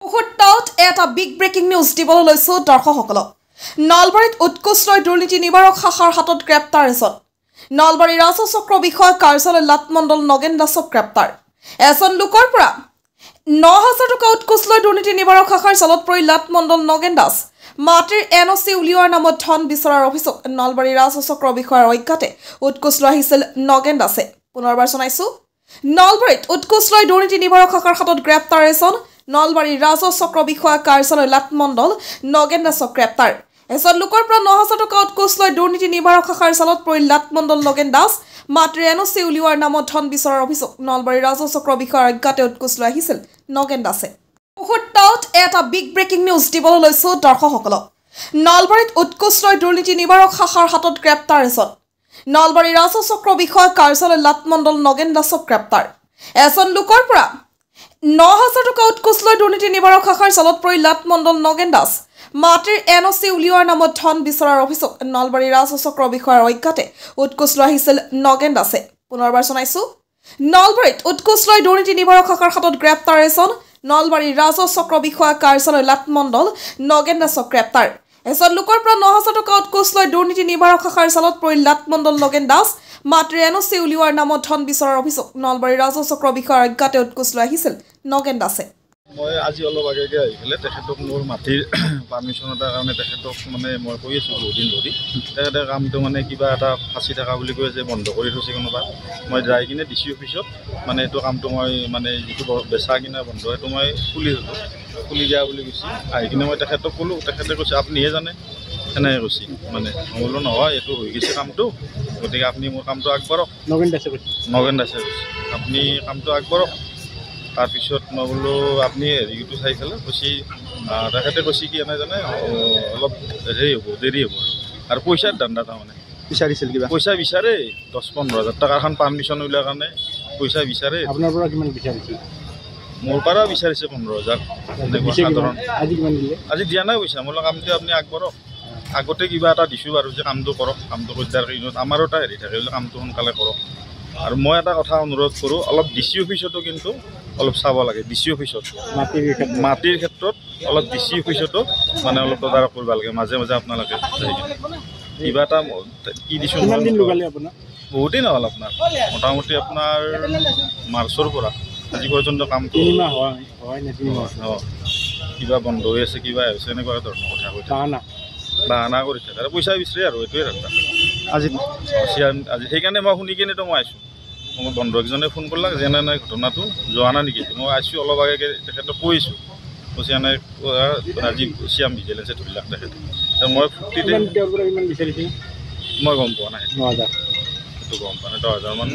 মুহূৰ্তত এটা big breaking news দিবলৈ লৈছো দৰ্শকসকলক। নলবাৰীত উৎকোচলৈ দুৰ্নীতি নিবাৰক শাখাৰ হাতত গ্ৰেপ্তাৰ এজন। নলবাৰী ৰাজহ চক্ৰ বিষয়া কাৰ্যালয় লাটমণ্ডল নগেন দাসক গ্ৰেপ্তাৰ। এজন লোকৰ পৰা ৯,০০০ টকা উৎকোচলৈ দুৰ্নীতি নিবাৰক শাখাৰ জালত পৰি লাটমণ্ডল নগেন দাস। মাটিৰ NOC উলিওৱাৰ নামত ধন বিচৰাৰ অভিযোগ। নলবাৰী ৰাজহ চক্ৰ বিষয়াৰ অজ্ঞাতে উৎকোচলৈ আহিছিল নগেন দাসে। পুনৰবাৰ জনাইছো, নলবাৰীত উৎকোচলৈ দুৰ্নীতি নিবাৰক শাখাৰ হাতত গ্ৰেপ্তাৰ এজন। নলবাৰী ৰাজহ চক্ৰ বিষয়া কাৰ্যালয় লাটমণ্ডল নগেন দাসক গ্ৰেপ্তাৰ। এজন লোকৰ পৰা ৯,০০০ টকা উৎকোচলৈ দুৰ্নীতি নিবাৰক শাখাৰ জালত পৰি লাটমণ্ডল নগেন দাস। মাটিৰ NOC উলিওৱাৰ নামত ধন বিচৰাৰ অভিযোগ। নলবাৰী ৰাজহ চক্ৰ বিষয়াৰ অজ্ঞাতে উৎকোচলৈ আহিছিল নগেন দাসে। মুহূৰ্তত এটা বিগ ব্ৰেকিং নিউজ দিবলৈ লৈছো দৰ্শকসকলক। নলবাৰীত উৎকোচলৈ দুৰ্নীতি নিবাৰক শাখাৰ হাতত গ্ৰেপ্তাৰ এজন। নলবাৰী ৰাজহ চক্ৰ বিষয়া কাৰ্যালয় লাটমণ্ডল নগেন দাসক গ্ৰেপ্তাৰ। এজন লোকৰ পৰা ৯,০০০ টকা উৎকোচলৈ দুৰ্নীতি নিবাৰক শাখাৰ জালত পৰি লাটমণ্ডল নগেন দাস। মাটিৰ NOC উলিওৱাৰ নামত ধন বিচৰাৰ অভিযোগ। নলবাৰী ৰাজহ চক্ৰ বিষয়াৰ অজ্ঞাতে উৎকোচলৈ আহিছিল নগেন দাসে। পুনৰবাৰ জনাইছো, নলবাৰীত উৎকোচলৈ দুৰ্নীতি নিবাৰক শাখাৰ হাতত গ্ৰেপ্তাৰ এজন। নলবাৰী ৰাজহ চক্ৰ বিষয়া কাৰ্যালয় লাটমণ্ডল নগেন দাসক গ্ৰেপ্তাৰ। এজন লোকৰ পৰা ৯,০০০ টকা উৎকোচলৈ দুৰ্নীতি নিবাৰক শাখাৰ জালত পৰি লাটমণ্ডল নগেন দাস। মাটিৰ NOC উলিওৱাৰ নামত ধন বিচৰাৰ অভিযোগ। নলবাৰী ৰাজহ চক্ৰ বিষয়াৰ অজ্ঞাতে উৎকোচলৈ আহিছিল নগেন দাসে। মই আজি অলপ আগেকৈ আহি পেলাই তেখেতক মোৰ মাটিৰ পাৰ্মিশ্যন এটাৰ কাৰণে তেখেতক মই কৈ আছোঁ বহুদিন ধৰি। তেখেতে কামটো কিবা এটা ফাঁচি থকা বুলি কৈ যে বন্ধ কৰি থৈছে কোনোবা। মই যাই কিনে DC অফিচত এইটো কামটো মই যিটো বেচা কিনা বন্ধ সেইটো মই খুলি দিলোঁ। খুলি দিয়া বুলি কৈছে। আহি কিনে মই তেখেতক ক'লোঁ, তেখেতে কৈছে আপুনিহে জানে, সেনেকৈ কৈছে। মই বোলো নহয়, এইটো হৈ গৈছে কামটো, গতিকে আপুনি মোৰ কামটো আগবাঢ়ক। নগেন দাসে কৈছে আপুনি কামটো আগবাঢ়ক। তাৰপিছত মই বোলো আপুনি হেৰিটো চাই পেলাই কৈছে, তেখেতে কৈছে কি এনে জানে অলপ দেৰি হ'ব আৰু পইচাৰ ধান্দা তাৰমানে বিচাৰিছিল। কিবা পইচা বিচাৰে ১০-১৫,০০০ টকা এখন পাৰ্মিশ্যন উলিওৱাৰ কাৰণে পইচা বিচাৰে। আপোনাৰ পৰা কিমান বিচাৰিছিল? মোৰ পৰা বিচাৰিছে ১৫,০০০। আজি দিয়া নাই পইচা। মোৰ কামটো আপুনি আগবাঢ়ক। আগতে কিবা এটা দিছোঁ বাৰু যে কামটো কৰক, কামটো কৰি দিয়াৰ কাৰণত আমাৰো এটা হেৰি থাকে বোলে কামটো সোনকালে কৰক। আৰু মই এটা কথা অনুৰোধ কৰোঁ, অলপ DC অফিচতো কিন্তু অলপ চাব লাগে। DC অফিচত মাটিৰ ক্ষেত্ৰত অলপ DC অফিচতো অলপ তদাৰক কৰিব লাগে। মাজে মাজে আপোনালোকে কিবা এটা কি দিছোঁ বহুত দিন হ'ল আপোনাৰ, মোটামুটি আপোনাৰ মাৰ্চৰ পৰা আজি পৰ্যন্ত কামটো কিবা বন্ধ হৈ আছে, কিবা হৈছে, এনেকুৱা ধৰণৰ কথা কৈ বাহানা কৰি থাকে আৰু পইচা বিচাৰে আৰু এইটোৱে ধান্দা। আজি সেইকাৰণে মই শুনি কিনেতো মই আহিছোঁ। মোৰ বন্ধুকেইজনে ফোন কৰিলাক যে এনে ঘটনাটো যোৱা নাই নেকি। মই আহিছোঁ অলপ আগেকৈ তেখেতক কৈছোঁ, কৈছে এনে আজি চিয়াম ভিজিলেঞ্চে ধৰিলাক তেখেতে। মই ফূৰ্তিতে মই গম পোৱা নাই, সেইটো গম পোৱা নাই। ১০,০০০ মান